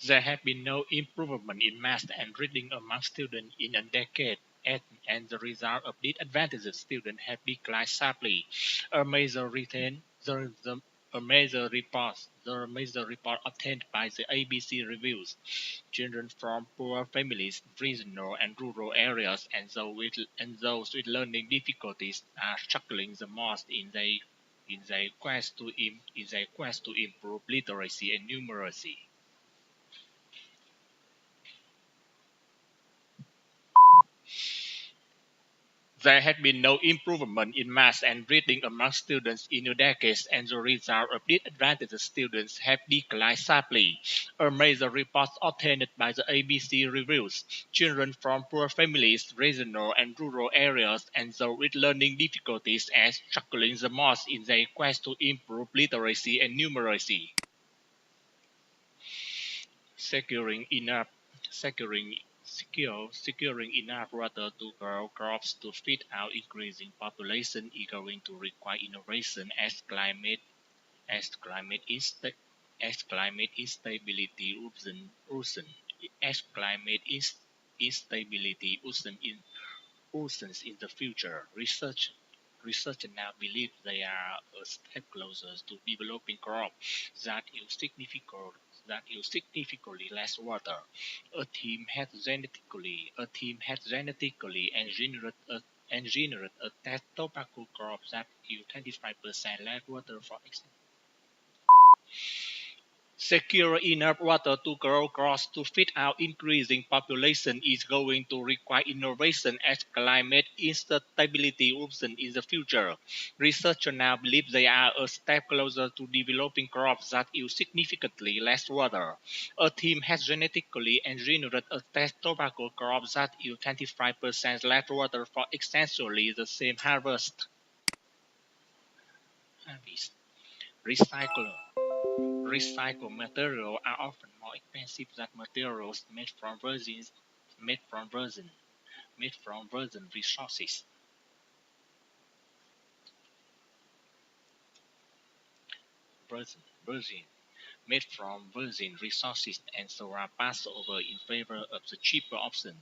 There has been no improvement in math and reading among students in a decade, and the result of these advantages students have declined sharply. A major retain the major report obtained by the ABC reviews children from poor families, regional and rural areas, and those with learning difficulties are struggling the most in their quest to improve literacy and numeracy. There had been no improvement in math and reading among students in the decades, and the result of disadvantaged students have declined sharply. A major report obtained by the ABC reveals children from poor families, regional and rural areas, and those with learning difficulties are struggling the most in their quest to improve literacy and numeracy. Securing enough securing enough water to grow crops to feed our increasing population is going to require innovation as climate insta- as climate instability as instability worsens in the future. Researchers now believe they are a step closer to developing crops that use significantly less water. A team has genetically engineered a test tobacco crop that use 25% less water for secure enough water to grow crops to feed our increasing population is going to require innovation as climate instability worsens in the future. Researchers now believe they are a step closer to developing crops that use significantly less water. A team has genetically engineered a test tobacco crop that use 25% less water for essentially the same harvest. Recycle Recycled materials are often more expensive than materials made from virgin made from virgin resources. Virgin made from virgin resources and so are passed over in favor of the cheaper option.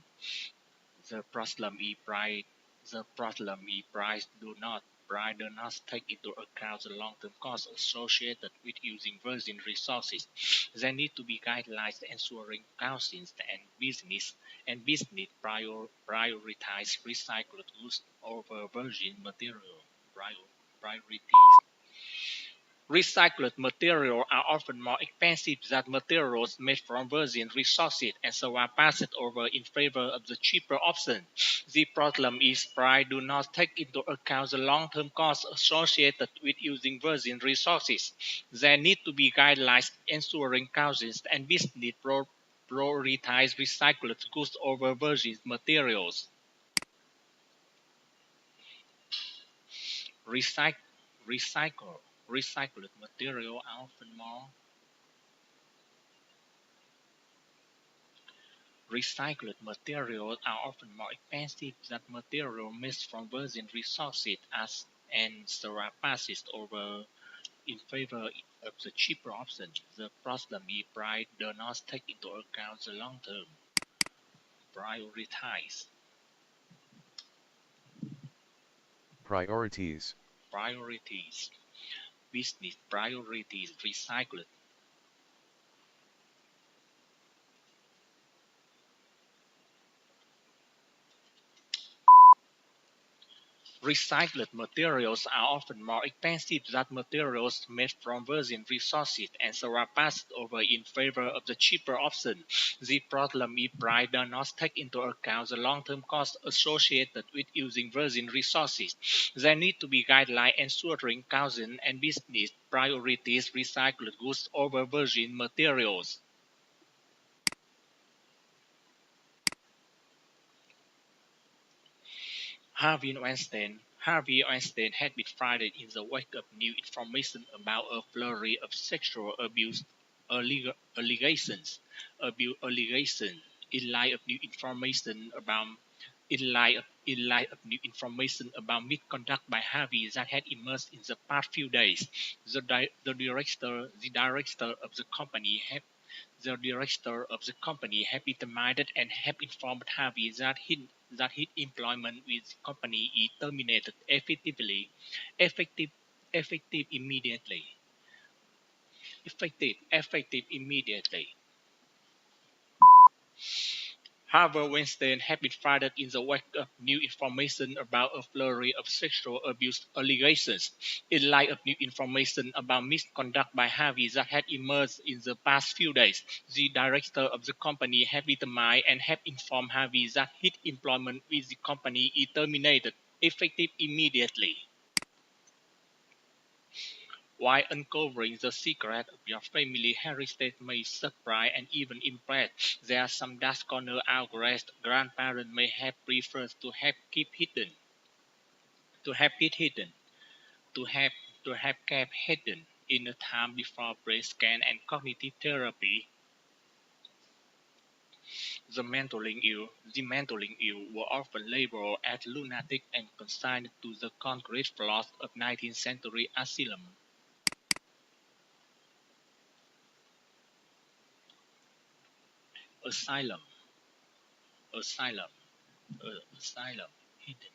The problem is price. The problem is price do not take into account the long-term costs associated with using virgin resources. There need to be guidelines ensuring councils and business prioritize recycled goods over virgin material priorities. Recycled materials are often more expensive than materials made from virgin resources and so are passed over in favor of the cheaper option. The problem is price do not take into account the long-term costs associated with using virgin resources. There need to be guidelines ensuring councils and business prioritize recycled goods over virgin materials. Recyc- recycle, Recycled materials are often more Recycled materials are often more expensive than materials made from virgin resources and so are passed over in favor of the cheaper option. The problem is price does not take into account the long-term prioritize Priorities. priorities. Business priorities Recycled materials are often more expensive than materials made from virgin resources and so are passed over in favor of the cheaper option. The problem is price does not take into account the long-term costs associated with using virgin resources. There need to be guidelines ensuring council and business priorities recycled goods over virgin materials. Harvey Weinstein had been fired in the wake of new information about a flurry of sexual abuse allegations. In light of new information about misconduct by Harvey that had emerged in the past few days, the director of the company The director of the company have determined and have informed Harvey that his employment with the company is terminated effective, effective immediately. Effective immediately. However, Weinstein had been fired in the wake of new information about a flurry of sexual abuse allegations, in light of new information about misconduct by Harvey that had emerged in the past few days. The director of the company had determined and had informed Harvey that his employment with the company is terminated, effective immediately. While uncovering the secret of your family heritage may surprise and even impress, there are some dark corners our grandparents may have preferred to have kept hidden, to have it hidden, to have to have kept hidden in the time before brain scan and cognitive therapy. The mentally ill were often labeled as lunatic and consigned to the concrete floors of 19th century asylum, asylum, asylum, hidden.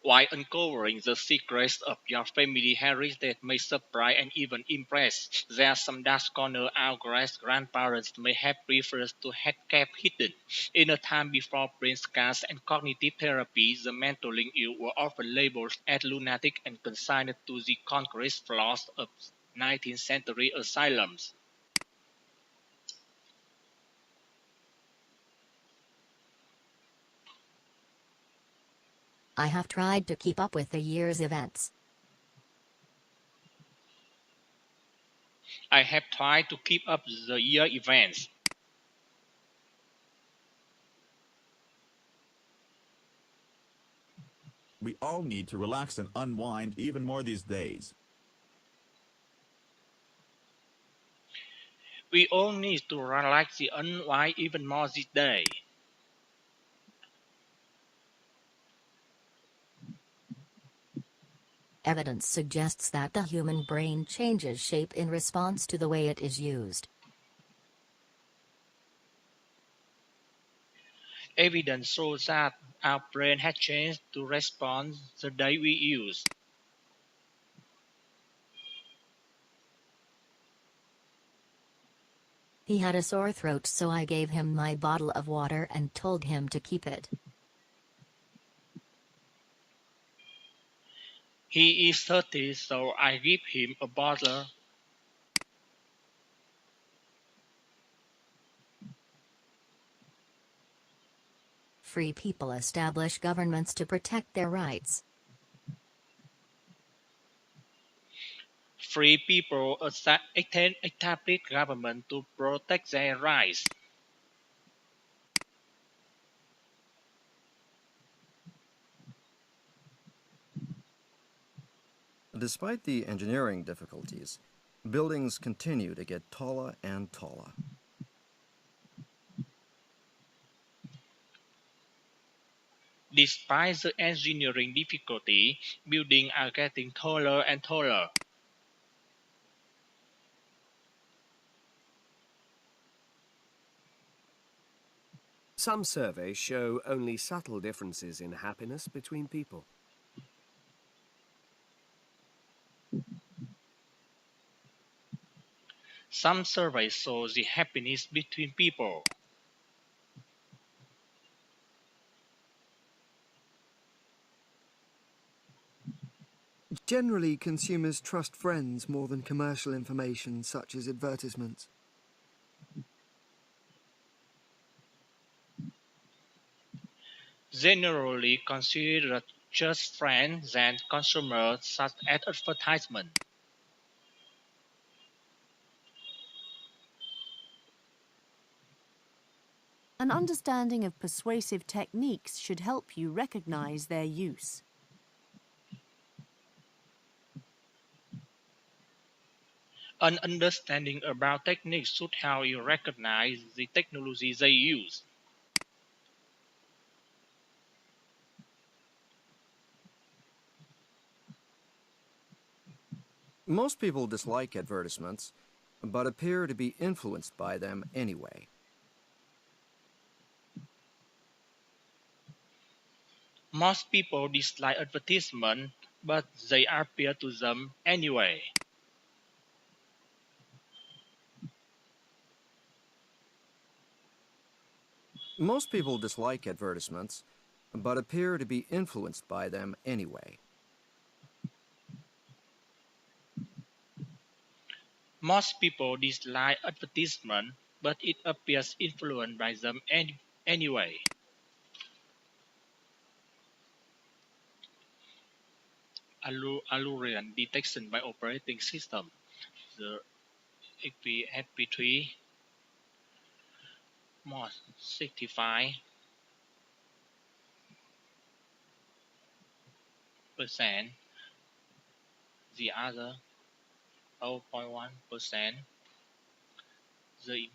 While uncovering the secrets of your family heritage may surprise and even impress, there are some dark corners our grandparents may have preferred to have kept hidden. In a time before brain scans and cognitive therapy, the mentally ill were often labeled as lunatic and consigned to the concrete floors of 19th century asylums. I have tried to keep up with the year's events. I have tried to keep up the year events. We all need to relax and unwind even more these days. We all need to relax the unwind even more this day. Evidence suggests that the human brain changes shape in response to the way it is used. Evidence shows that our brain has changed to respond the day we use. He had a sore throat, so I gave him my bottle of water and told him to keep it. He is 30, so I give him a bottle. Free people establish governments to protect their rights. Free people establish government to protect their rights. Despite the engineering difficulties, buildings continue to get taller and taller. Despite the engineering difficulty, buildings are getting taller and taller. Some surveys show only subtle differences in happiness between people. Some surveys show the happiness between people. Generally, consumers trust friends more than commercial information such as advertisements. Generally considered just friends than consumers such as advertisement. An understanding of persuasive techniques should help you recognize their use. An understanding about techniques should help you recognize the technology they use. Most people dislike advertisements, but appear to be influenced by them anyway. Most people dislike advertisements, but they appear to them anyway. Most people dislike advertisements, but appear to be influenced by them anyway. Most people dislike advertisements, but it appears influenced by them anyway. Alluring detection by operating system. The FP3 MOS 65%, the other 0.1%. The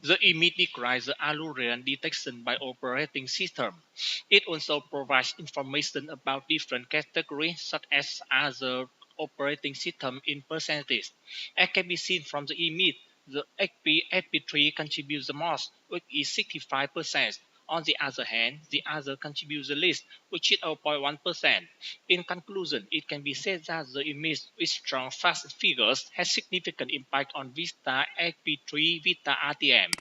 The image describes the Alluring detection by operating system. It also provides information about different categories such as other operating system in percentage. As can be seen from the image, the XP3 contributes the most, which is 65%. On the other hand, the other contributes the least, which is 0.1%. In conclusion, it can be said that the image with strong fast figures has significant impact on Vista XP3 Vista RTM.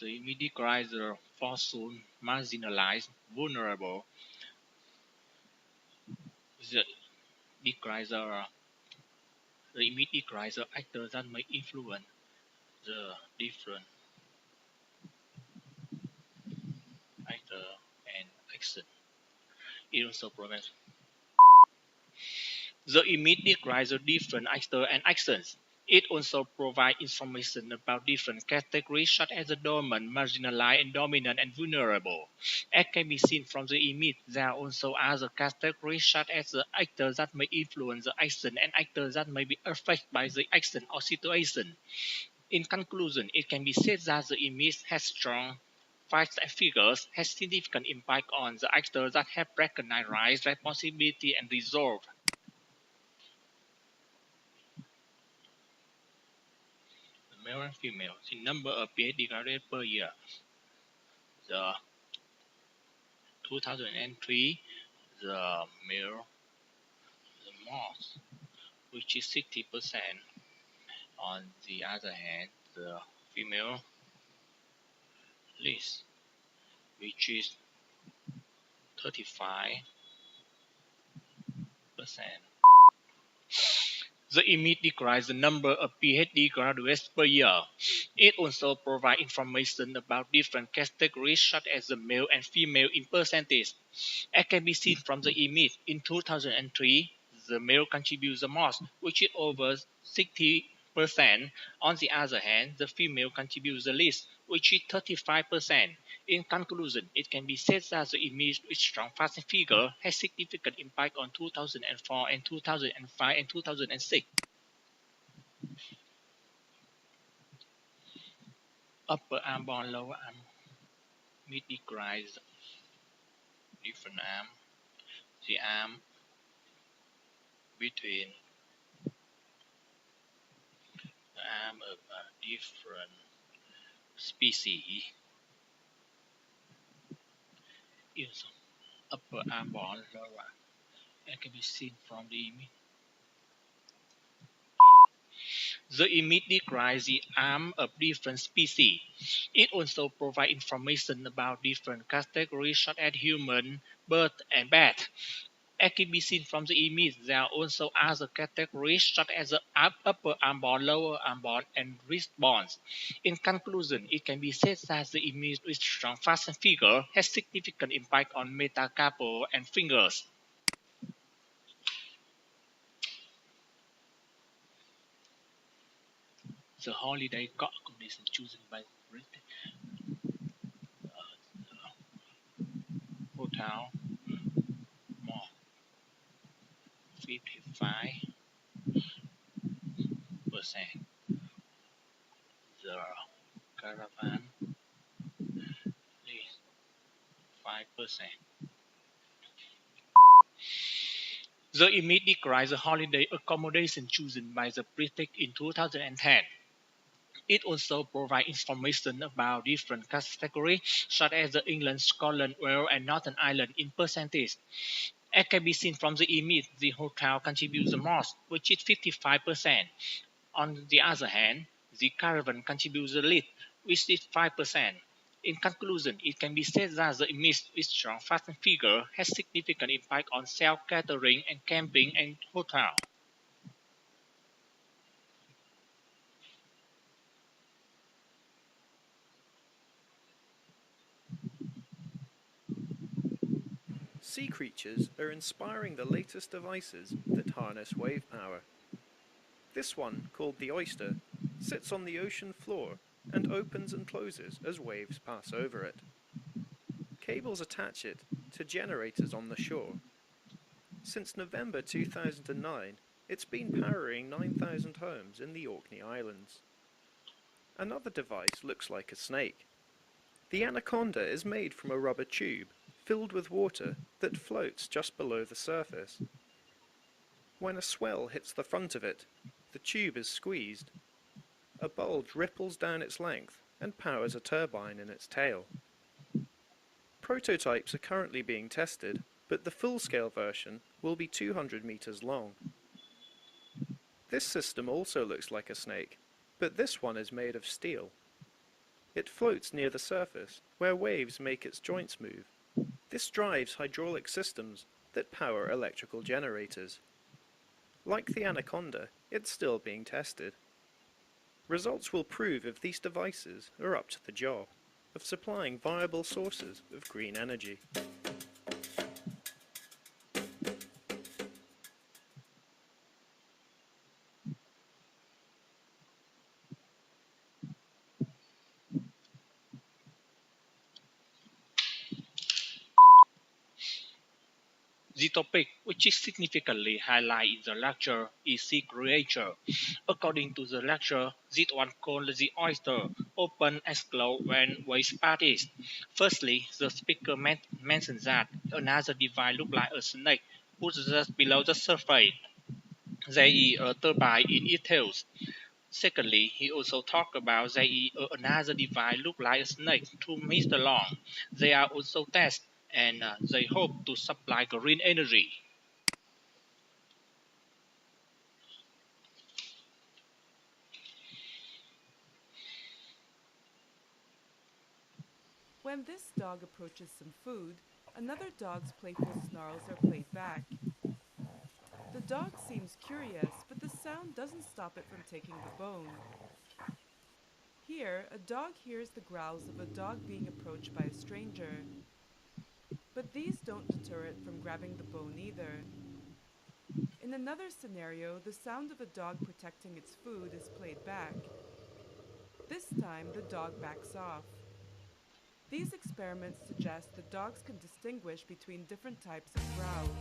The immediate riser fortune marginalized, vulnerable. The decriser, the immediate riser actor that may influence the different actor and action. It also prevents the immediate riser different actor and actions. It also provides information about different categories such as the dormant, marginalized, and dominant and vulnerable. As can be seen from the image, there are also other categories such as the actors that may influence the action and actors that may be affected by the action or situation. In conclusion, it can be said that the image has strong facts and figures, has significant impact on the actors that have recognized responsibility and resolve. Male and female, the number of PhD graduates per year. The 2003, the male, the most, which is 60%. On the other hand, the female list, which is 35%. The image describes the number of PhD graduates per year. It also provides information about different categories such as the male and female in percentage. As can be seen from the image, in 2003, the male contributes the most, which is over 60%. On the other hand, the female contributes the least, which is 35%. In conclusion, it can be said that the image with strong fast figure has significant impact on 2004 and 2005 and 2006. Upper arm bone, lower arm, mid decrease, different arm, the arm between the arm of a different species is upper arm bone, lower arm. It can be seen from the image. The image describes the arm of different species. It also provides information about different categories such as human, bird, and bat. As can be seen from the image, there are also other categories such as the upper arm bone, lower arm bone, and wrist bones. In conclusion, it can be said that the image with strong fast figure has significant impact on metacarpal and fingers. The holiday got accommodation chosen by hotel more 55%. The caravan is 55%. The image describes the holiday accommodation chosen by the British in 2010. It also provides information about different categories such as the England, Scotland, Wales, and Northern Ireland in percentage. As can be seen from the image, the hotel contributes the most, which is 55%. On the other hand, the caravan contributes the least, which is 5%. In conclusion, it can be said that the image with strong fashion figure has significant impact on self-catering and camping and hotel. Sea creatures are inspiring the latest devices that harness wave power. This one, called the oyster, sits on the ocean floor and opens and closes as waves pass over it. Cables attach it to generators on the shore. Since November 2009, it's been powering 9,000 homes in the Orkney Islands. Another device looks like a snake. The anaconda is made from a rubber tube filled with water that floats just below the surface. When a swell hits the front of it, the tube is squeezed. A bulge ripples down its length and powers a turbine in its tail. Prototypes are currently being tested, but the full-scale version will be 200 meters long. This system also looks like a snake, but this one is made of steel. It floats near the surface, where waves make its joints move. This drives hydraulic systems that power electrical generators. Like the anaconda, it's still being tested. Results will prove if these devices are up to the job of supplying viable sources of green energy. The topic, which is significantly highlighted in the lecture, is sea creature. According to the lecture, this one called the oyster open and close when waves parties. Firstly, the speaker mentioned that another device looked like a snake put just below the surface. There is a turbine in its tails. Secondly, he also talked about there is another device look like a snake 2 meters long. They are also tested and they hope to supply green energy. When this dog approaches some food, another dog's playful snarls are played back. The dog seems curious, but the sound doesn't stop it from taking the bone. Here, a dog hears the growls of a dog being approached by a stranger. But these don't deter it from grabbing the bone either. In another scenario, the sound of a dog protecting its food is played back. This time, the dog backs off. These experiments suggest that dogs can distinguish between different types of growls.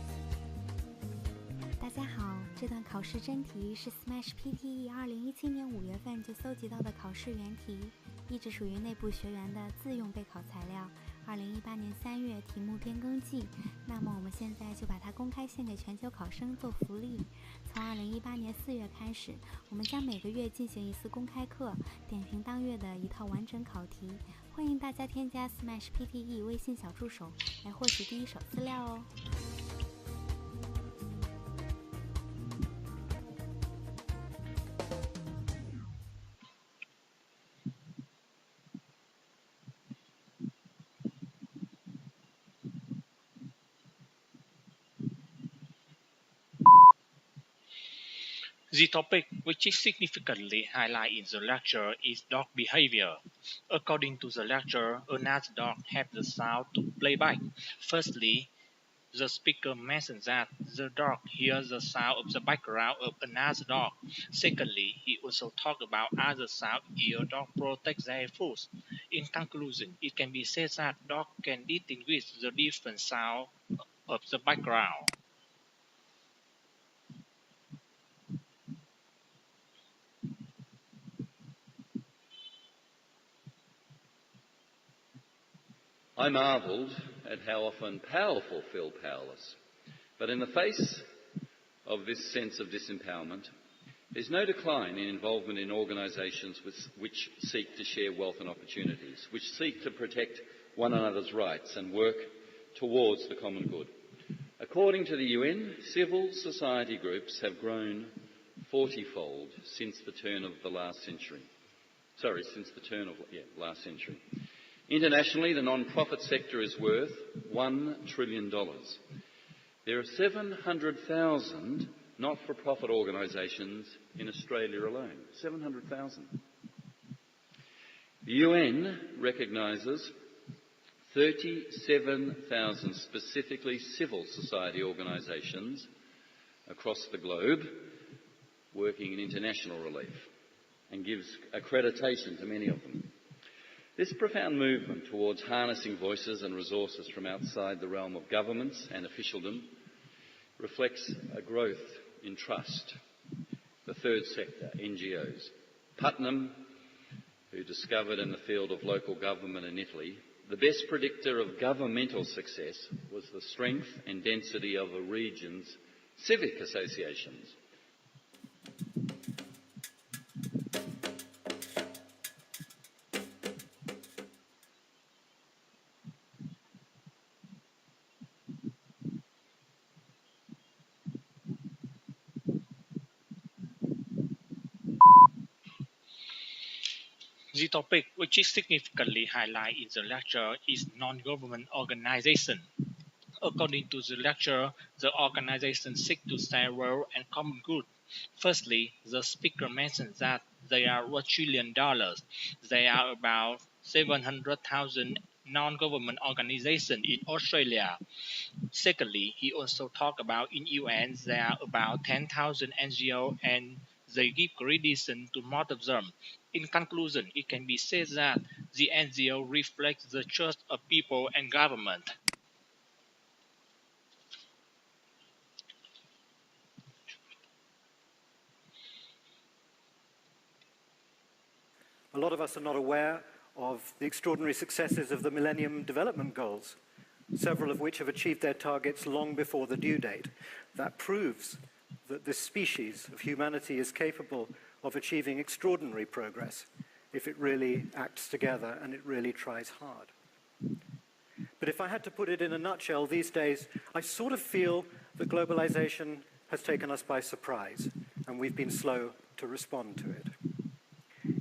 大家好，这段考试真题是 Smash PTE 2017年5月份就搜集到的考试原题，一直属于内部学员的自用备考材料。2018年3月题目变更季，那么我们现在就把它公开献给全球考生做福利。从2018年4月开始，我们将每个月进行一次公开课，点评当月的一套完整考题。欢迎大家添加 Smash PTE 微信小助手来获取第一手资料哦。The topic, which is significantly highlighted in the lecture, is dog behavior. According to the lecture, another dog has the sound to play back. Firstly, the speaker mentioned that the dog hears the sound of the background of another dog. Secondly, he also talked about other sounds ear dogs protect their food. In conclusion, it can be said that dogs can distinguish the different sounds of the background. I marvelled at how often powerful feel powerless. But in the face of this sense of disempowerment, there's no decline in involvement in organisations which seek to share wealth and opportunities, which seek to protect one another's rights and work towards the common good. According to the UN, civil society groups have grown 40-fold since the turn of last century. Internationally, the non-profit sector is worth $1 trillion. There are 700,000 not-for-profit organisations in Australia alone. 700,000. The UN recognises 37,000 specifically civil society organisations across the globe working in international relief and gives accreditation to many of them. This profound movement towards harnessing voices and resources from outside the realm of governments and officialdom reflects a growth in trust. The third sector, NGOs. Putnam, who discovered in the field of local government in Italy, the best predictor of governmental success was the strength and density of a region's civic associations. The topic which is significantly highlighted in the lecture is non-government organization. According to the lecture, the organizations seek to share wealth and common good. Firstly, the speaker mentioned that they are $1 trillion. There are about 700,000 non-government organizations in Australia. Secondly, he also talked about in UN there are about 10,000 NGOs and they give credence to most of them. In conclusion, it can be said that the NGO reflects the trust of people and government. A lot of us are not aware of the extraordinary successes of the Millennium Development Goals, several of which have achieved their targets long before the due date. That proves that this species of humanity is capable of achieving extraordinary progress if it really acts together and it really tries hard. But if I had to put it in a nutshell, these days, I sort of feel that globalization has taken us by surprise, and we've been slow to respond to it.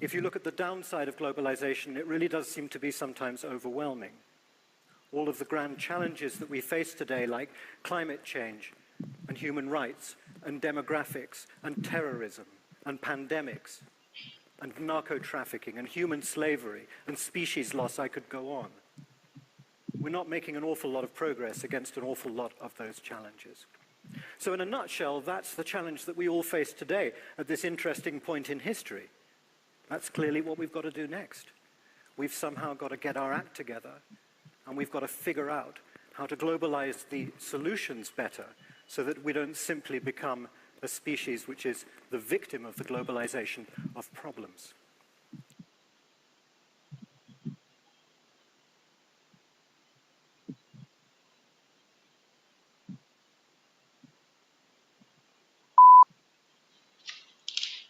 If you look at the downside of globalization, it really does seem to be sometimes overwhelming. All of the grand challenges that we face today, like climate change and human rights and demographics and terrorism and pandemics and narco-trafficking and human slavery and species loss, I could go on. We're not making an awful lot of progress against an awful lot of those challenges. So in a nutshell, that's the challenge that we all face today at this interesting point in history. That's clearly what we've got to do next. We've somehow got to get our act together, and we've got to figure out how to globalize the solutions better so that we don't simply become a species which is the victim of the globalization of problems.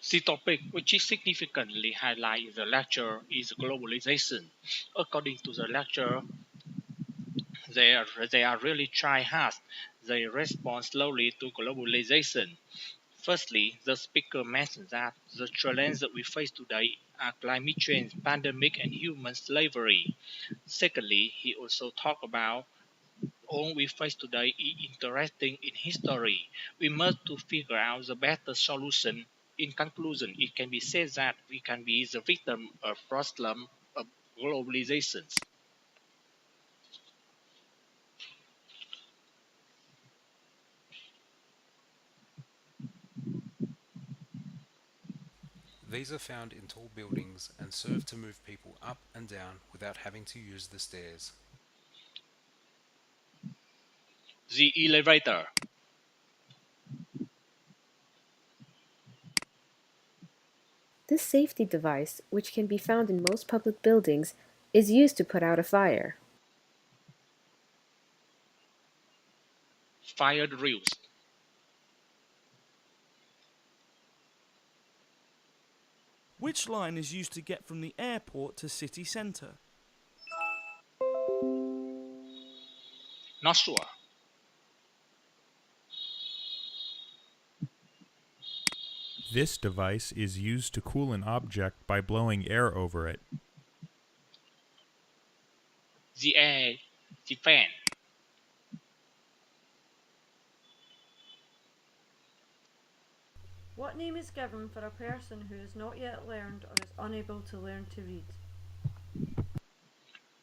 The topic which is significantly highlighted in the lecture is globalization. According to the lecture, they are really try hard. They respond slowly to globalization. Firstly, the speaker mentioned that the challenges that we face today are climate change, pandemic, and human slavery. Secondly, he also talked about all we face today is interesting in history. We must to figure out the better solution. In conclusion, it can be said that we can be the victim of problem of globalization. These are found in tall buildings and serve to move people up and down without having to use the stairs. The elevator. This safety device, which can be found in most public buildings, is used to put out a fire. Fire drills. Which line is used to get from the airport to city centre? Not sure. This device is used to cool an object by blowing air over it. The air, the fan. What name is given for a person who has not yet learned or is unable to learn to read?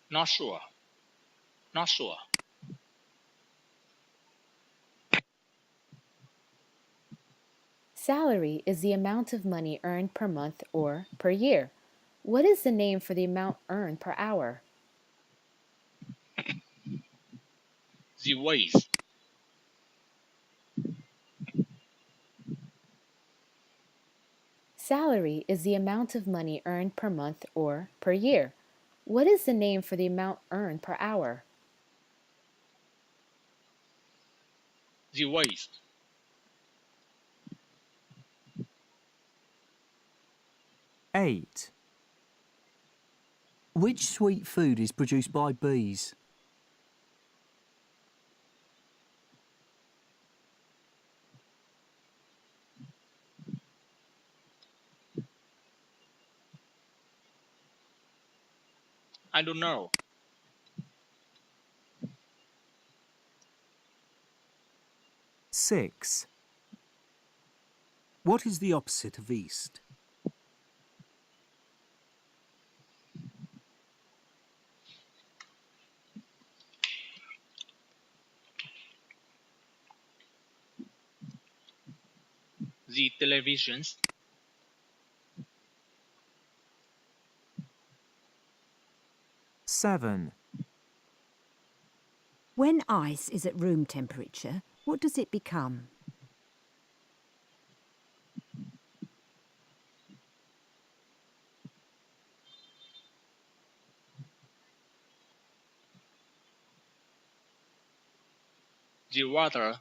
Not sure. Not sure. Salary is the amount of money earned per month or per year. What is the name for the amount earned per hour? The ways. Salary is the amount of money earned per month or per year. What is the name for the amount earned per hour? The ways. 8. Which sweet food is produced by bees? I don't know. 6. What is the opposite of east? The televisions. 7. When ice is at room temperature, what does it become? The water.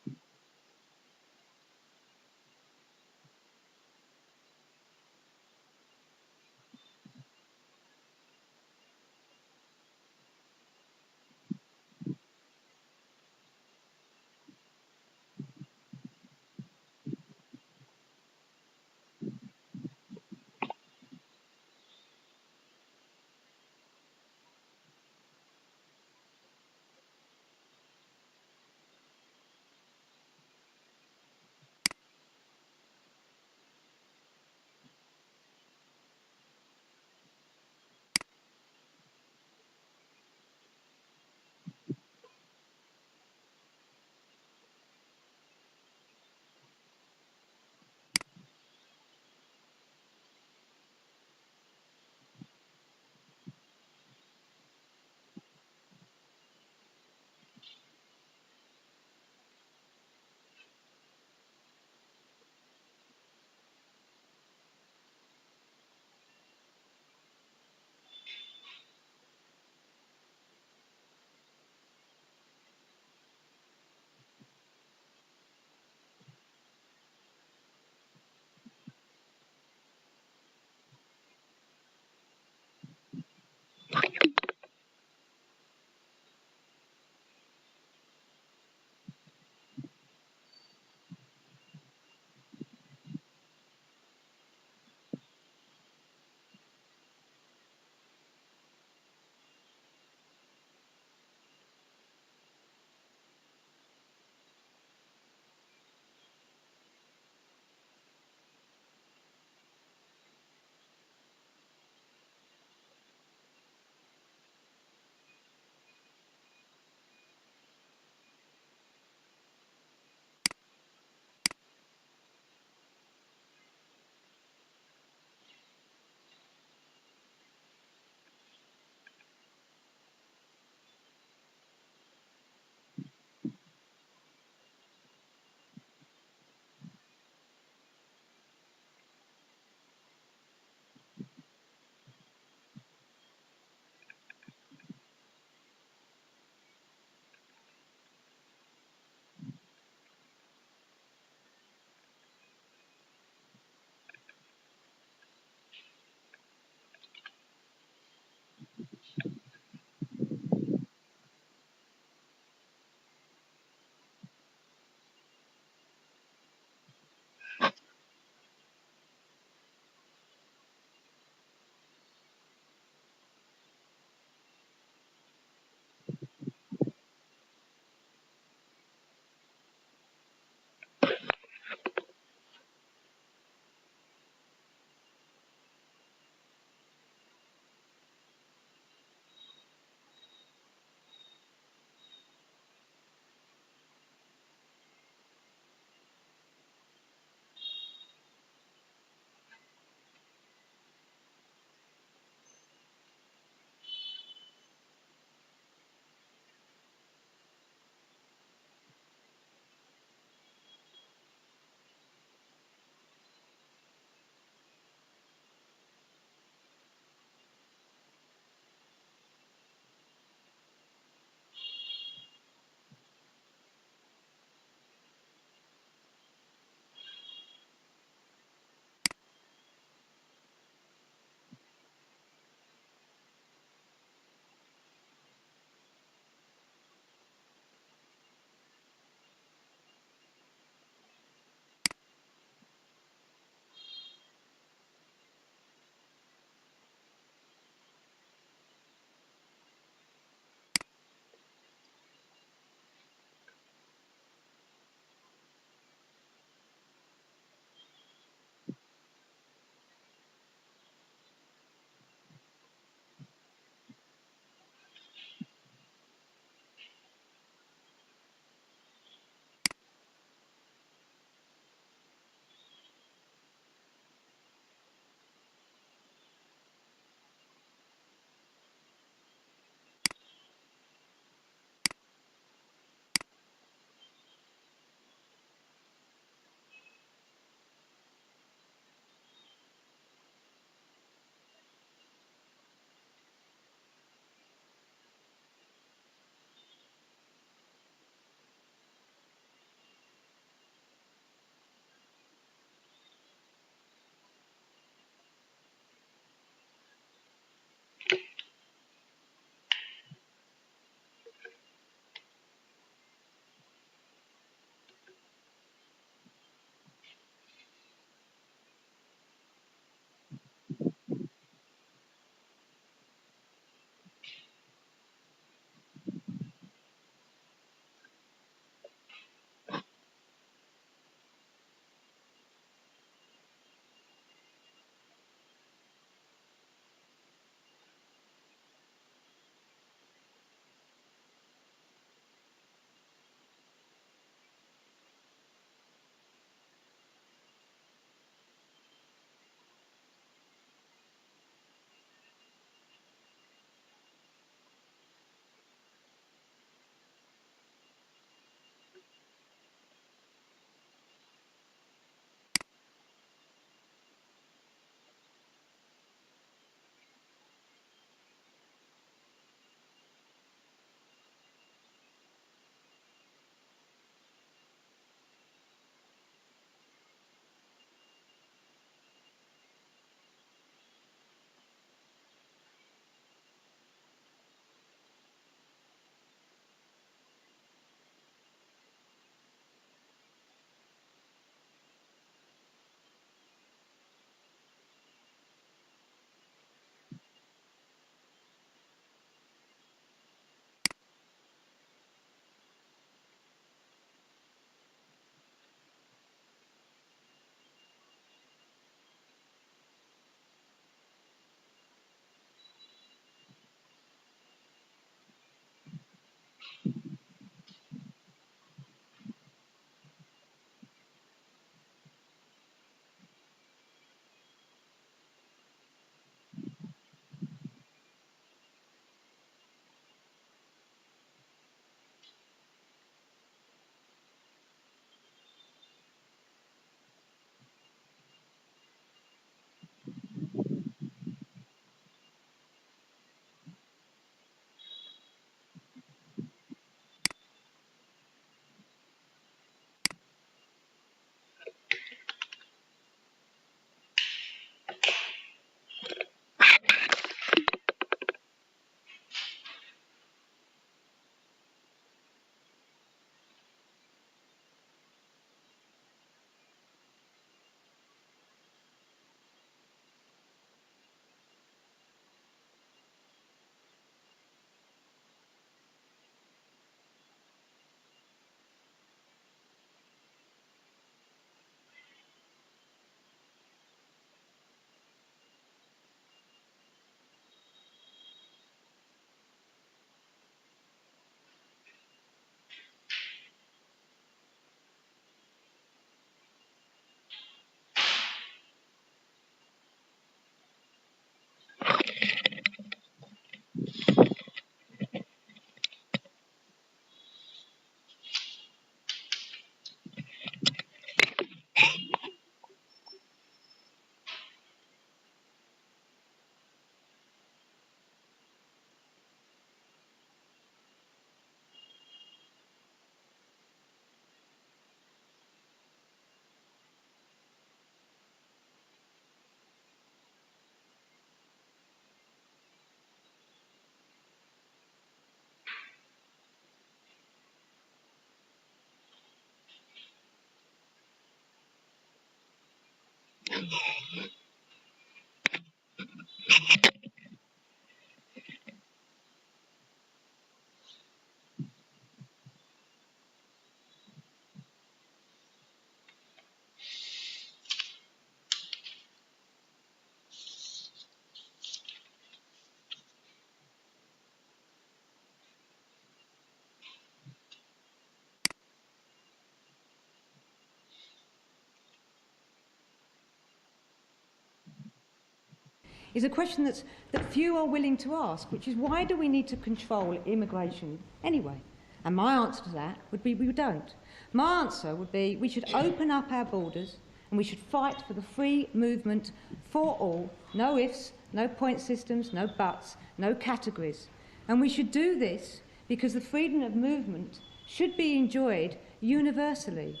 is a question that few are willing to ask, which is why do we need to control immigration anyway? And my answer to that would be we don't. My answer would be we should open up our borders and we should fight for the free movement for all, no ifs, no point systems, no buts, no categories. And we should do this because the freedom of movement should be enjoyed universally.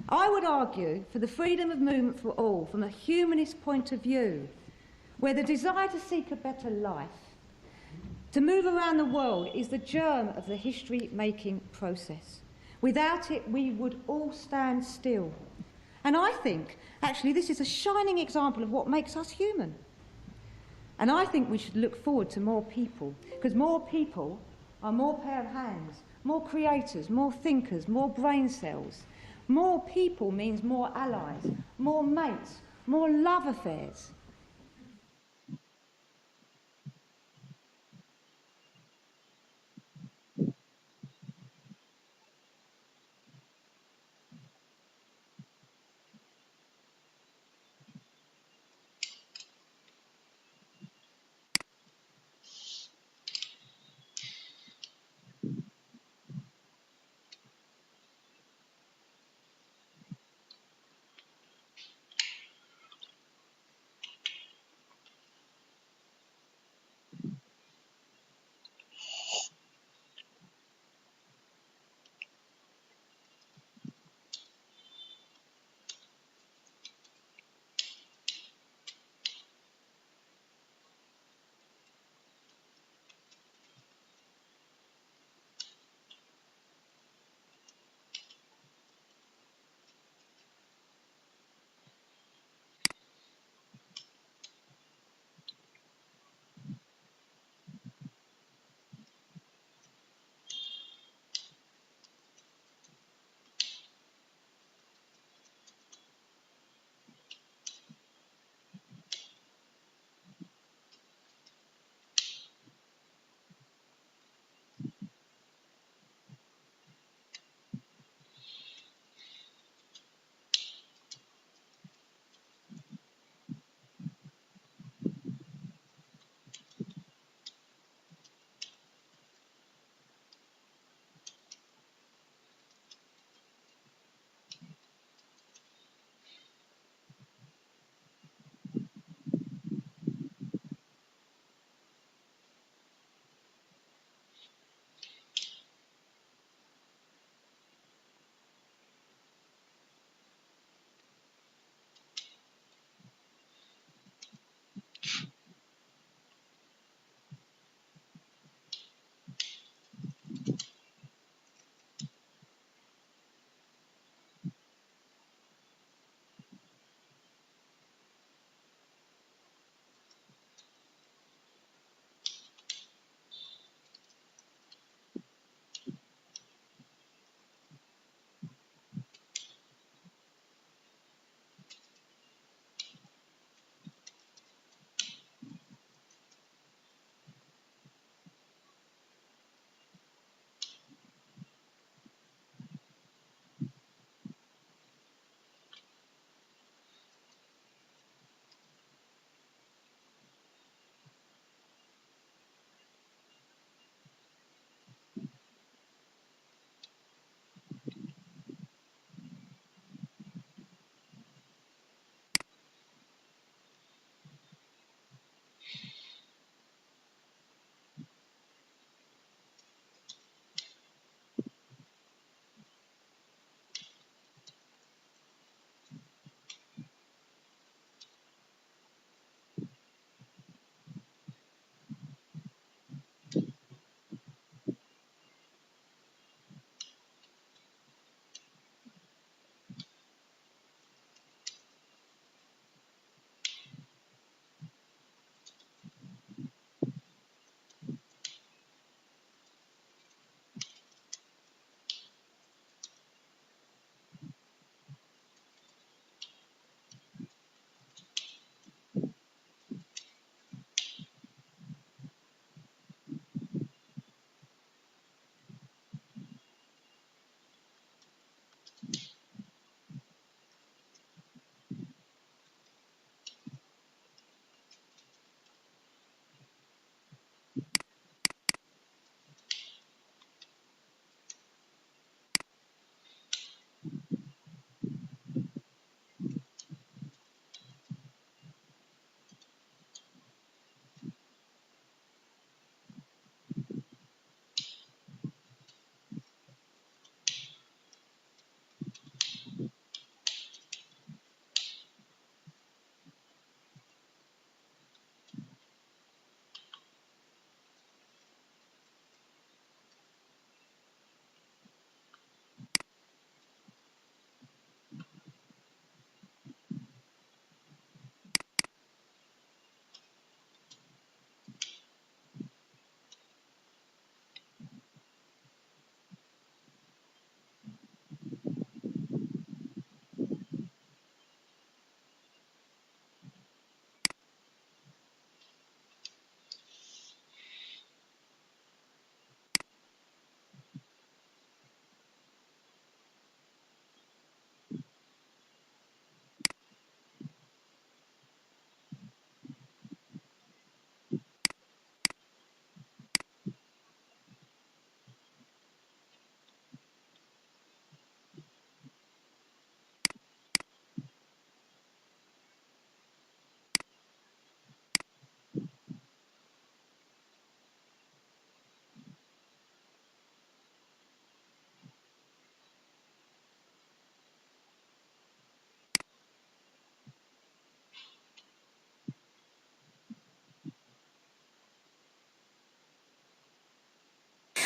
I would argue for the freedom of movement for all from a humanist point of view, where the desire to seek a better life, to move around the world, is the germ of the history-making process. Without it, we would all stand still. And I think, actually, this is a shining example of what makes us human. And I think we should look forward to more people, because more people are more pair of hands, more creators, more thinkers, more brain cells. More people means more allies, more mates, more love affairs.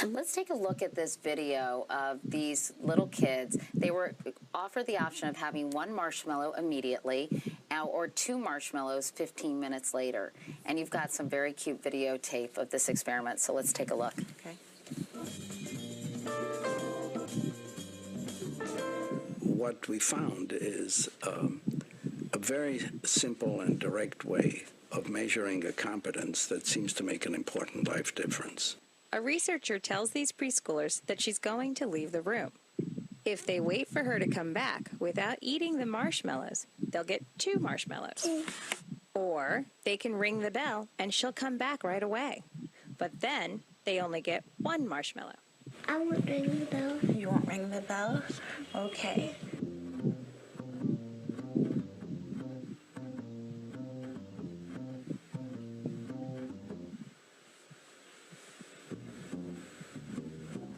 Let's take a look at this video of these little kids. They were offered the option of having one marshmallow immediately or 2 marshmallows 15 minutes later. And you've got some very cute videotape of this experiment, so let's take a look. Okay. What we found is a very simple and direct way of measuring a competence that seems to make an important life difference. A researcher tells these preschoolers that she's going to leave the room. If they wait for her to come back without eating the marshmallows, they'll get 2 marshmallows. Or they can ring the bell and she'll come back right away. But then they only get 1 marshmallow. I won't ring the bell. You won't ring the bell? Okay.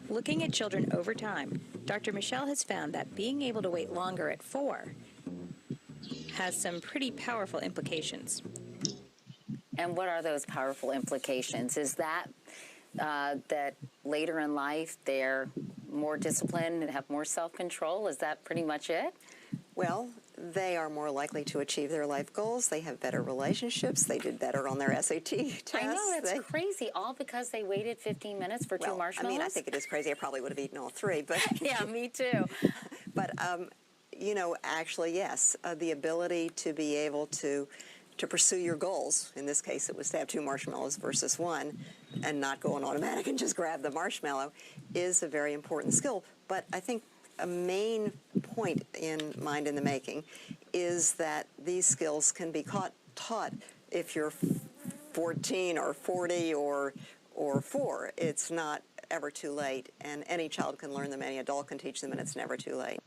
Looking at children over time, Dr. Michelle has found that being able to wait longer at 4 has some pretty powerful implications. And what are those powerful implications? Is that that later in life they're more disciplined and have more self-control? Is that pretty much it? Well, they are more likely to achieve their life goals. They have better relationships. They did better on their SAT tests. I know, that's crazy, all because they waited 15 minutes for 2 marshmallows? I mean, I think it is crazy. I probably would have eaten all 3, but... Yeah, me too. But, you know, actually, yes, the ability to be able to pursue your goals, in this case it was to have 2 marshmallows versus 1, and not go on automatic and just grab the marshmallow, is a very important skill. But I think a main point in Mind in the Making is that these skills can be taught if you're 14 or 40 or 4. It's not ever too late, and any child can learn them, any adult can teach them, and it's never too late.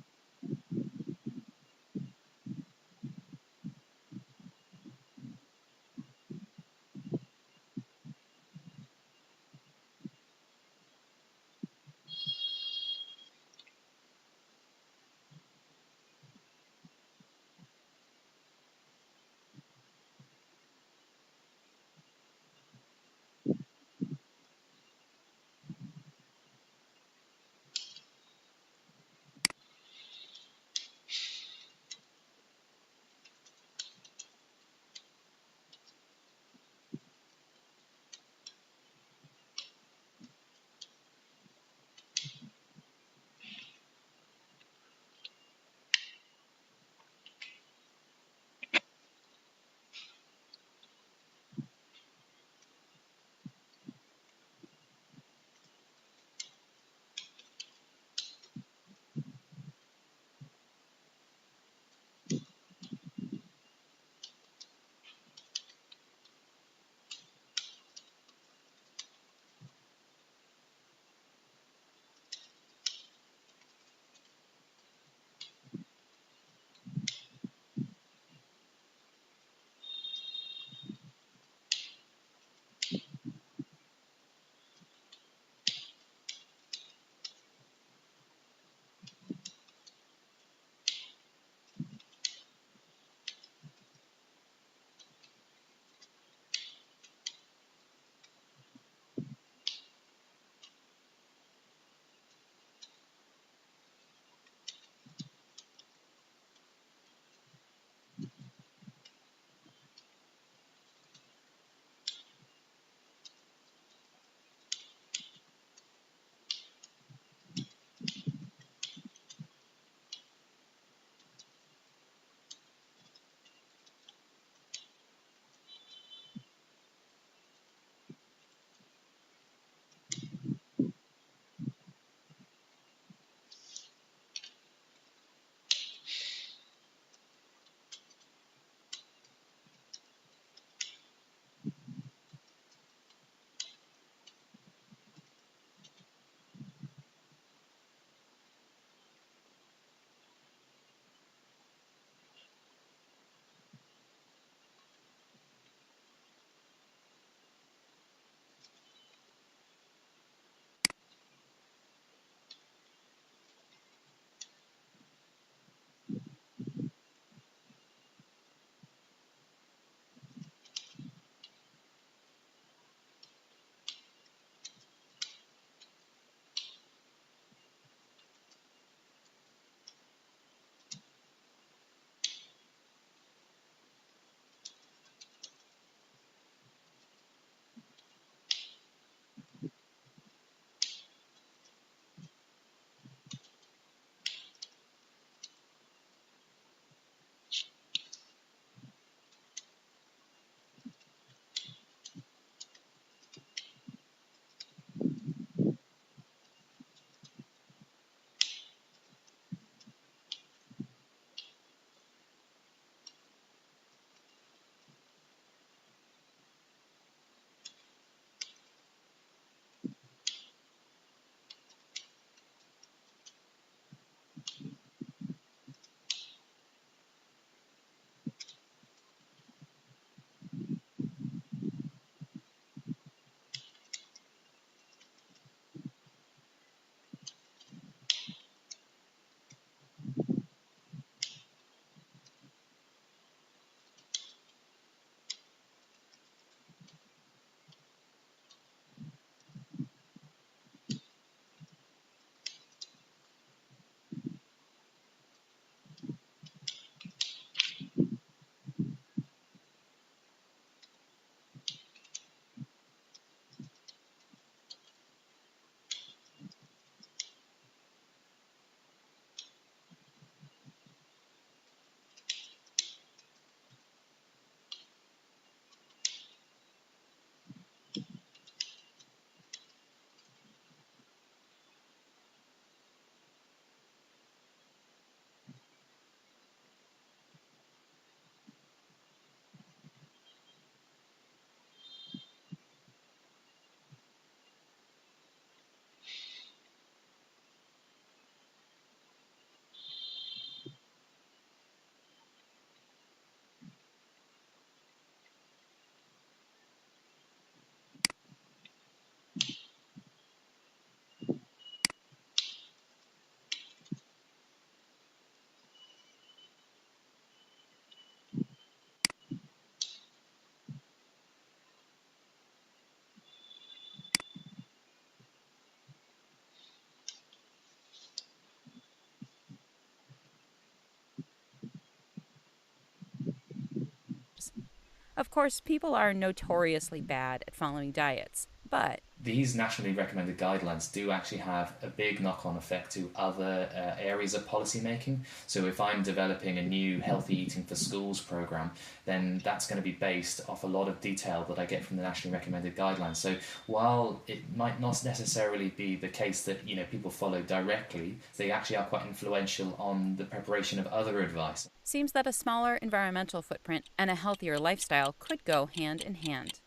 calories. Of course, people are notoriously bad at following diets, but these nationally recommended guidelines do actually have a big knock-on effect to other areas of policy making. So if I'm developing a new healthy eating for schools program, then that's going to be based off a lot of detail that I get from the nationally recommended guidelines. So while it might not necessarily be the case that people follow directly, they actually are quite influential on the preparation of other advice. Seems that a smaller environmental footprint and a healthier lifestyle could go hand in hand.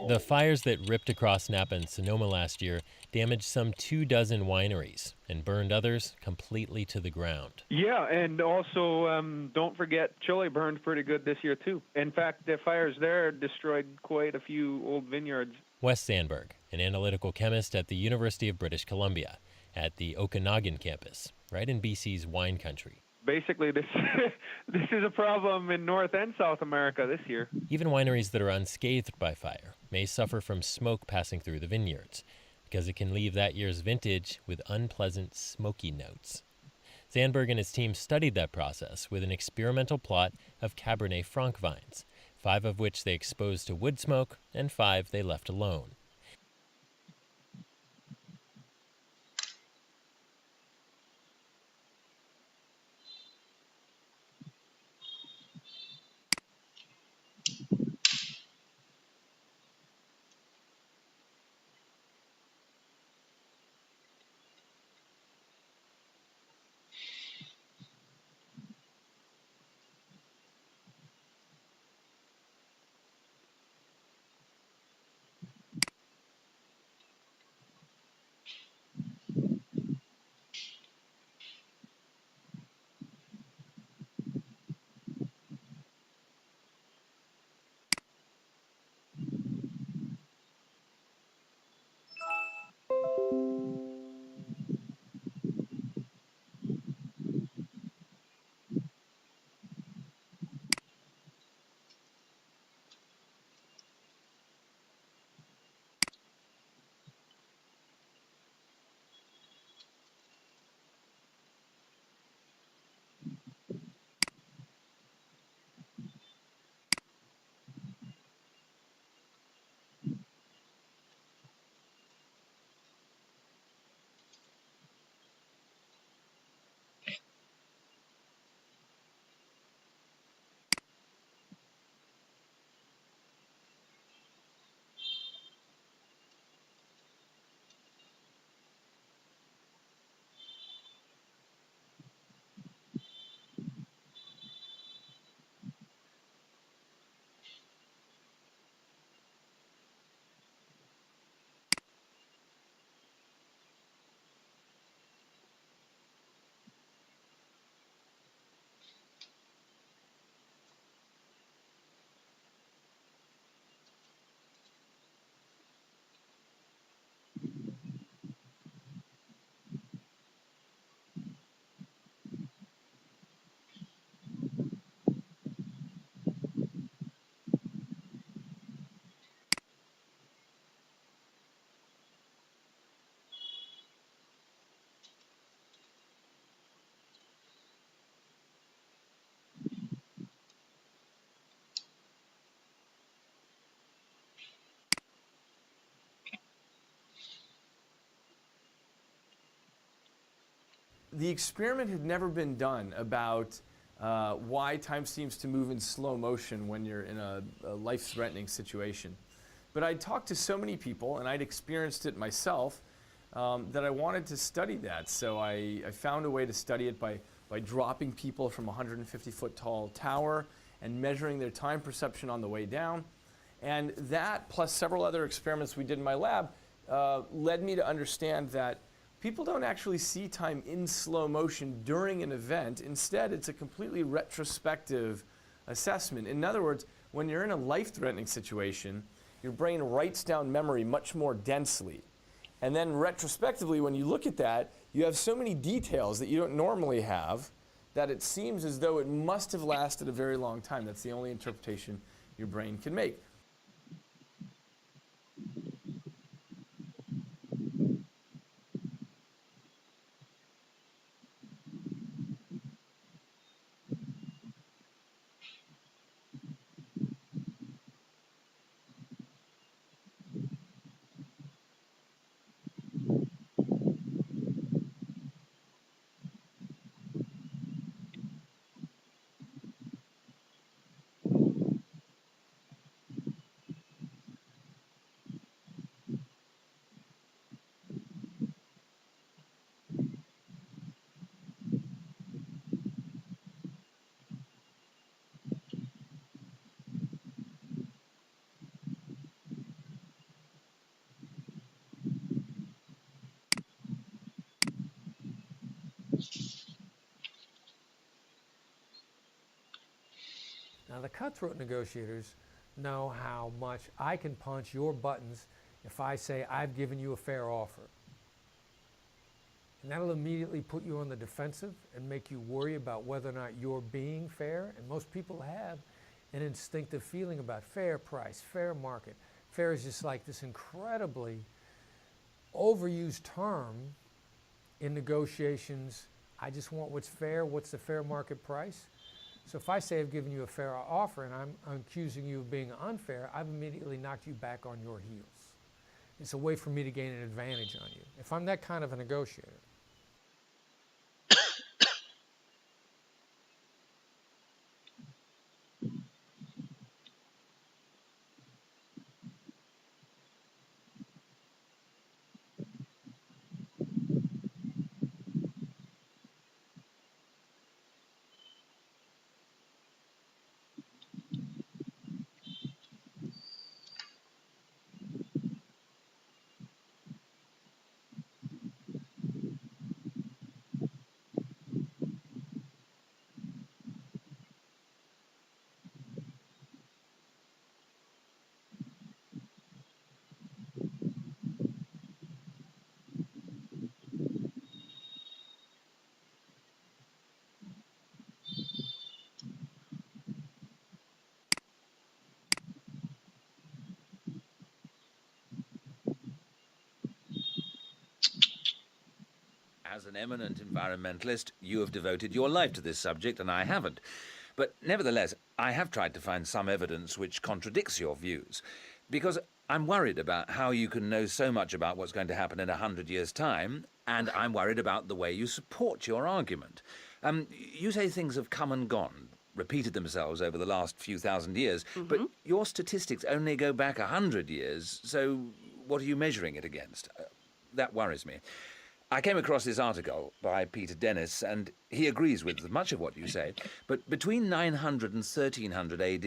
The fires that ripped across Napa and Sonoma last year damaged some 24 wineries and burned others completely to the ground. Yeah, and also don't forget Chile burned pretty good this year too. In fact, the fires there destroyed quite a few old vineyards. Wes Sandberg, an analytical chemist at the University of British Columbia at the Okanagan campus, right in BC's wine country. Basically, this is a problem in North and South America this year. Even wineries that are unscathed by fire may suffer from smoke passing through the vineyards, because it can leave that year's vintage with unpleasant smoky notes. Sandberg and his team studied that process with an experimental plot of Cabernet Franc vines, 5 of which they exposed to wood smoke and 5 they left alone. the experiment had never been done about why time seems to move in slow motion when you're in a life-threatening situation. But I'd talked to so many people, and I'd experienced it myself, that I wanted to study that. So I found a way to study it by dropping people from a 150-foot tall tower and measuring their time perception on the way down. And that, plus several other experiments we did in my lab, led me to understand that people don't actually see time in slow motion during an event. Instead, it's a completely retrospective assessment. In other words, when you're in a life-threatening situation, your brain writes down memory much more densely. And then retrospectively, when you look at that, you have so many details that you don't normally have that it seems as though it must have lasted a very long time. That's the only interpretation your brain can make. Now, the cutthroat negotiators know how much I can punch your buttons if I say I've given you a fair offer. And that'll immediately put you on the defensive and make you worry about whether or not you're being fair. And most people have an instinctive feeling about fair price, fair market. Fair is just like this incredibly overused term in negotiations. I just want what's fair. What's the fair market price? So if I say I've given you a fair offer and I'm accusing you of being unfair, I've immediately knocked you back on your heels. It's a way for me to gain an advantage on you, if I'm that kind of a negotiator. As an eminent environmentalist, you have devoted your life to this subject, and I haven't. But nevertheless, I have tried to find some evidence which contradicts your views, because I'm worried about how you can know so much about what's going to happen in 100 years' time, and I'm worried about the way you support your argument. You say things have come and gone, repeated themselves over the last few thousand years, but your statistics only go back 100 years, so what are you measuring it against? That worries me. I came across this article by Peter Dennis, and he agrees with much of what you say, but between 900 and 1300 AD,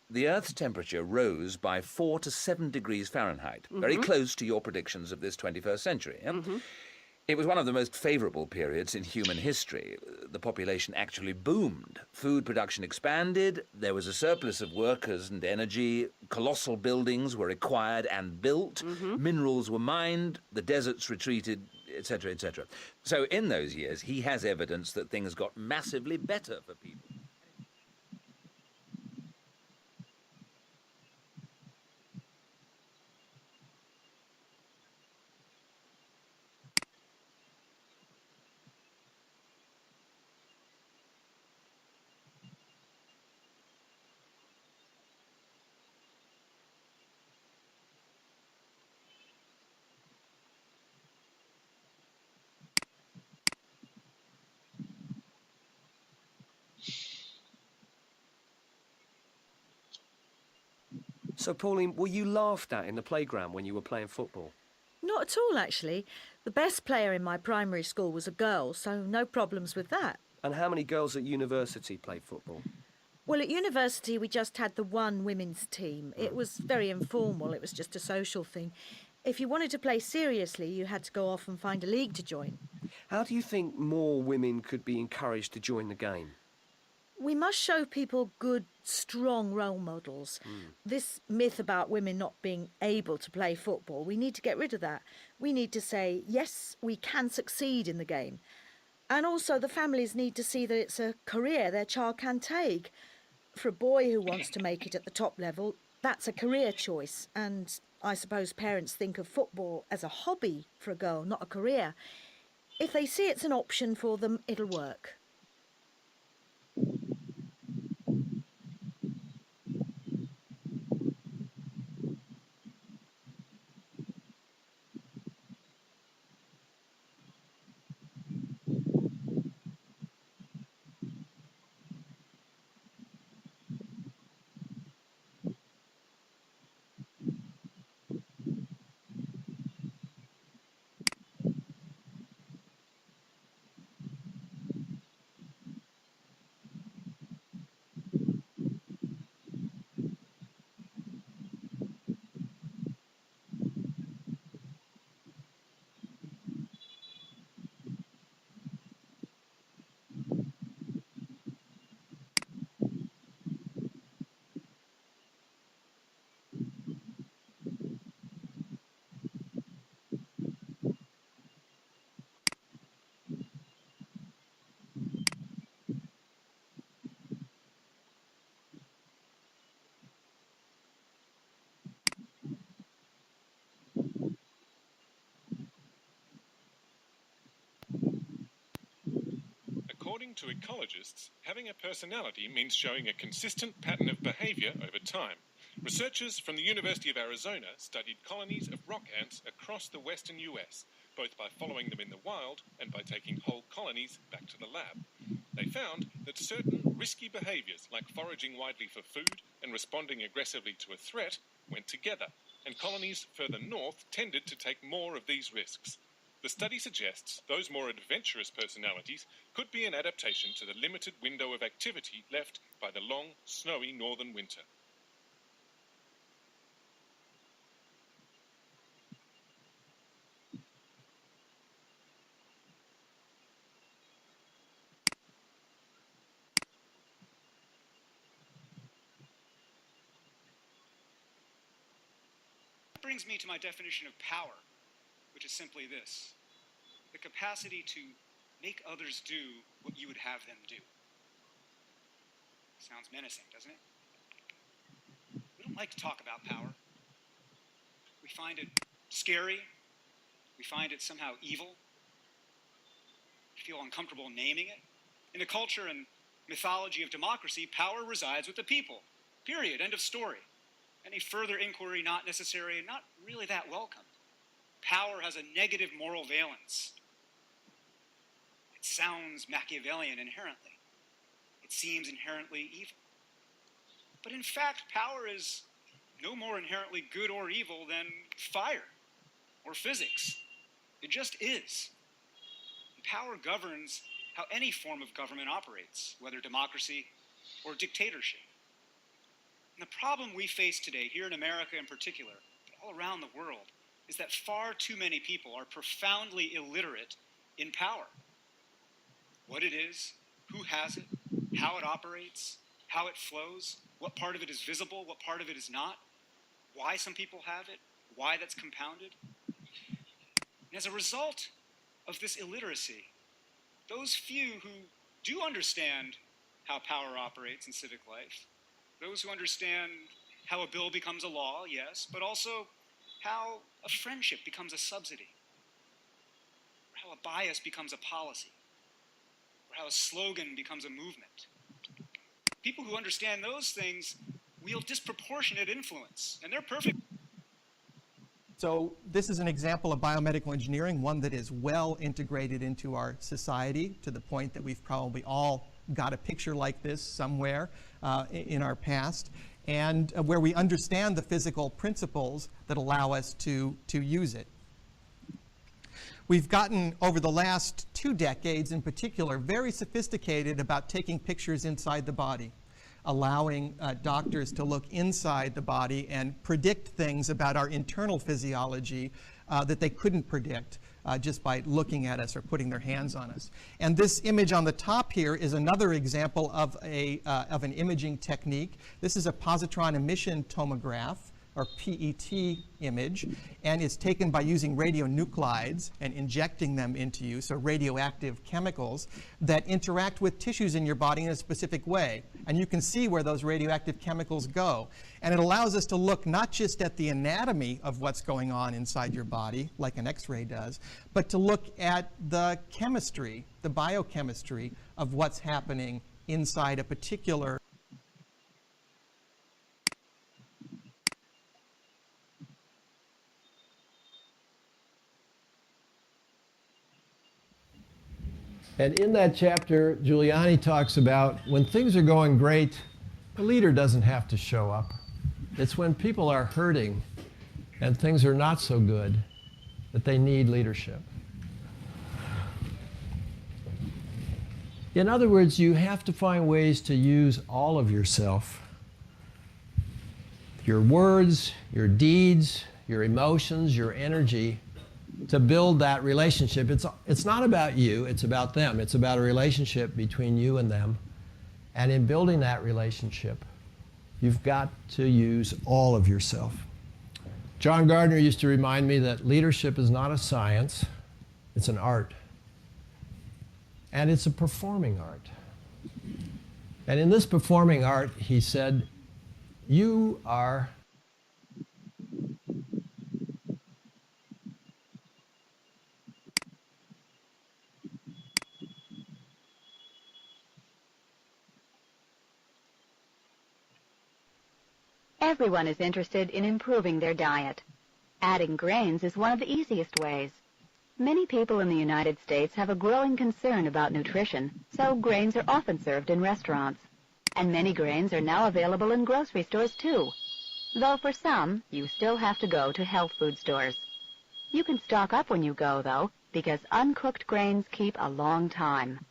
the Earth's temperature rose by 4 to 7 degrees Fahrenheit, very close to your predictions of this 21st century. Yeah? It was one of the most favorable periods in human history. The population actually boomed. Food production expanded, there was a surplus of workers and energy, colossal buildings were acquired and built, minerals were mined, the deserts retreated, etc., etc. So in those years, he has evidence that things got massively better for people. So, Pauline, were you laughed at in the playground when you were playing football? Not at all, actually. The best player in my primary school was a girl, so no problems with that. And how many girls at university played football? Well, at university, we just had the one women's team. It was very informal. It was just a social thing. If you wanted to play seriously, you had to go off and find a league to join. How do you think more women could be encouraged to join the game? We must show people good, strong role models. This myth about women not being able to play football, we need to get rid of that. We need to say, yes, we can succeed in the game. And also the families need to see that it's a career their child can take. For a boy who wants to make it at the top level, that's a career choice. And I suppose parents think of football as a hobby for a girl, not a career. If they see it's an option for them, it'll work. According to ecologists, having a personality means showing a consistent pattern of behavior over time. Researchers from the University of Arizona studied colonies of rock ants across the western US, both by following them in the wild and by taking whole colonies back to the lab. They found that certain risky behaviors, like foraging widely for food and responding aggressively to a threat, went together, and colonies further north tended to take more of these risks. The study suggests those more adventurous personalities could be an adaptation to the limited window of activity left by the long, snowy northern winter. That brings me to my definition of power, which is simply this: the capacity to make others do what you would have them do. Sounds menacing, doesn't it? We don't like to talk about power. We find it scary. We find it somehow evil. We feel uncomfortable naming it. In the culture and mythology of democracy, power resides with the people. Period. End of story. Any further inquiry not necessary and not really that welcome. Power has a negative moral valence. It sounds Machiavellian inherently. It seems inherently evil. But in fact, power is no more inherently good or evil than fire or physics. It just is. And power governs how any form of government operates, whether democracy or dictatorship. And the problem we face today, here in America in particular, but all around the world, is that far too many people are profoundly illiterate in power. What it is, who has it, how it operates, how it flows, what part of it is visible, what part of it is not, why some people have it, why that's compounded. And as a result of this illiteracy, those few who do understand how power operates in civic life, those who understand how a bill becomes a law, yes, but also how a friendship becomes a subsidy, or how a bias becomes a policy, or how a slogan becomes a movement. People who understand those things wield disproportionate influence, and they're perfect. So this is an example of biomedical engineering, one that is well integrated into our society to the point that we've probably all got a picture like this somewhere in our past. and where we understand the physical principles that allow us to use it. We've gotten, over the last 2 decades in particular, very sophisticated about taking pictures inside the body, allowing doctors to look inside the body and predict things about our internal physiology that they couldn't predict just by looking at us or putting their hands on us. And this image on the top here is another example of an imaging technique. This is a positron emission tomograph, or PET image, and it's taken by using radionuclides and injecting them into you, so radioactive chemicals that interact with tissues in your body in a specific way. And you can see where those radioactive chemicals go. And it allows us to look not just at the anatomy of what's going on inside your body, like an X-ray does, but to look at the chemistry, the biochemistry of what's happening inside a particular And in that chapter, Giuliani talks about when things are going great, the leader doesn't have to show up. It's when people are hurting and things are not so good that they need leadership. In other words, you have to find ways to use all of yourself, your words, your deeds, your emotions, your energy, to build that relationship. It's not about you, it's about them. It's about a relationship between you and them. And in building that relationship, you've got to use all of yourself. John Gardner used to remind me that leadership is not a science, it's an art. And it's a performing art. And in this performing art, he said, you are Everyone is interested in improving their diet. Adding grains is one of the easiest ways. Many people in the United States have a growing concern about nutrition, so grains are often served in restaurants. And many grains are now available in grocery stores too. Though for some, you still have to go to health food stores. You can stock up when you go, though, because uncooked grains keep a long time.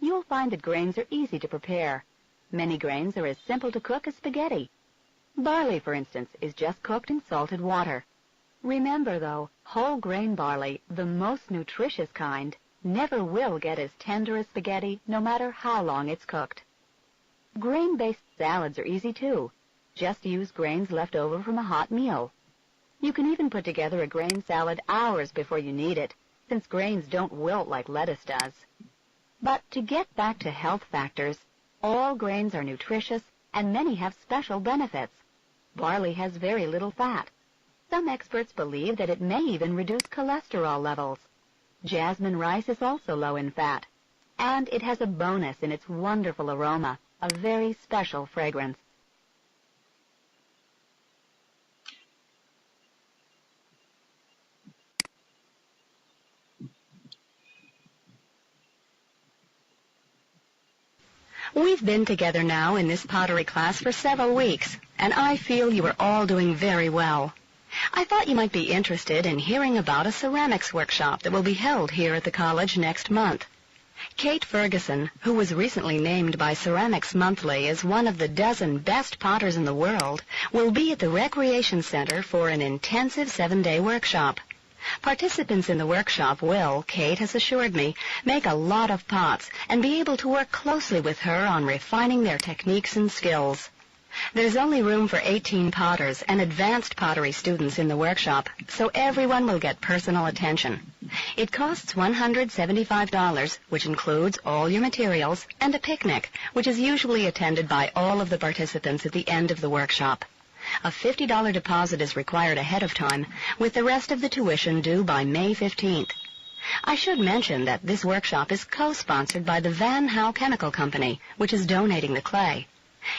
You'll find that grains are easy to prepare. Many grains are as simple to cook as spaghetti. Barley, for instance, is just cooked in salted water. Remember, though, whole grain barley, the most nutritious kind, never will get as tender as spaghetti, no matter how long it's cooked. Grain-based salads are easy, too. Just use grains left over from a hot meal. You can even put together a grain salad hours before you need it, since grains don't wilt like lettuce does. But to get back to health factors, all grains are nutritious, and many have special benefits. Barley has very little fat. Some experts believe that it may even reduce cholesterol levels. Jasmine rice is also low in fat, and it has a bonus in its wonderful aroma, a very special fragrance. We've been together now in this pottery class for several weeks, and I feel you are all doing very well. I thought you might be interested in hearing about a ceramics workshop that will be held here at the college next month. Kate Ferguson, who was recently named by Ceramics Monthly as one of the dozen best potters in the world, will be at the Recreation Center for an intensive 7-day workshop. Participants in the workshop will, Kate has assured me, make a lot of pots and be able to work closely with her on refining their techniques and skills. There's only room for 18 potters and advanced pottery students in the workshop, so everyone will get personal attention. It costs $175, which includes all your materials, and a picnic, which is usually attended by all of the participants at the end of the workshop. A $50 deposit is required ahead of time, with the rest of the tuition due by May 15th. I should mention that this workshop is co-sponsored by the Van Howe Chemical Company, which is donating the clay.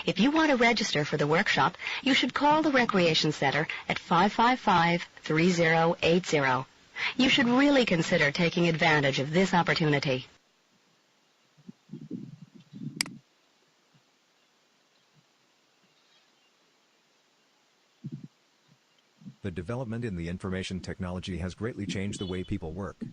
If you want to register for the workshop, you should call the Recreation Center at 555-3080. You should really consider taking advantage of this opportunity. The development in the information technology has greatly changed the way people work.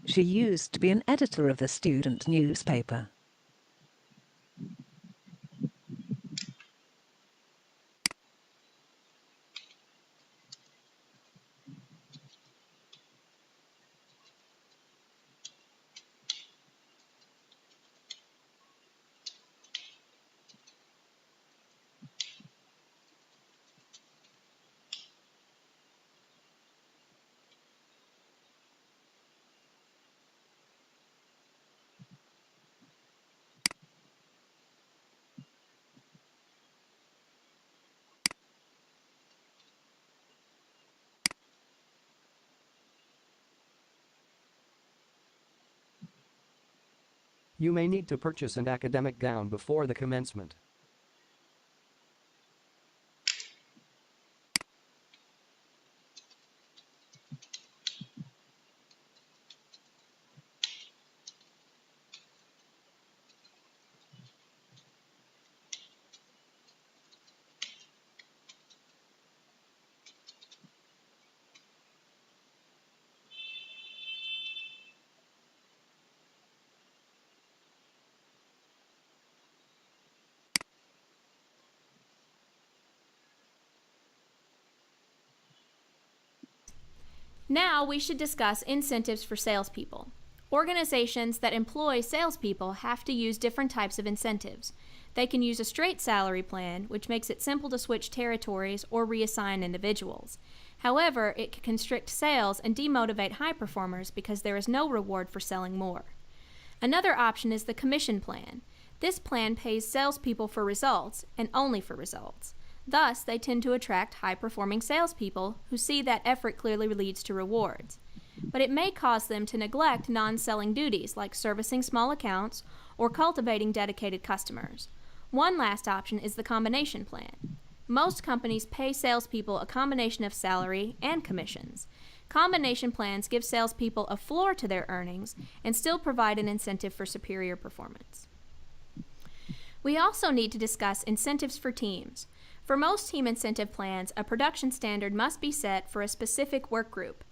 She used to be an editor of the student newspaper. You may need to purchase an academic gown before the commencement. Now we should discuss incentives for salespeople. Organizations that employ salespeople have to use different types of incentives. They can use a straight salary plan, which makes it simple to switch territories or reassign individuals. However, it can constrict sales and demotivate high performers because there is no reward for selling more. Another option is the commission plan. This plan pays salespeople for results and only for results. Thus, they tend to attract high-performing salespeople who see that effort clearly leads to rewards. But it may cause them to neglect non-selling duties like servicing small accounts or cultivating dedicated customers. One last option is the combination plan. Most companies pay salespeople a combination of salary and commissions. Combination plans give salespeople a floor to their earnings and still provide an incentive for superior performance. We also need to discuss incentives for teams. For most team incentive plans, a production standard must be set for a specific work group.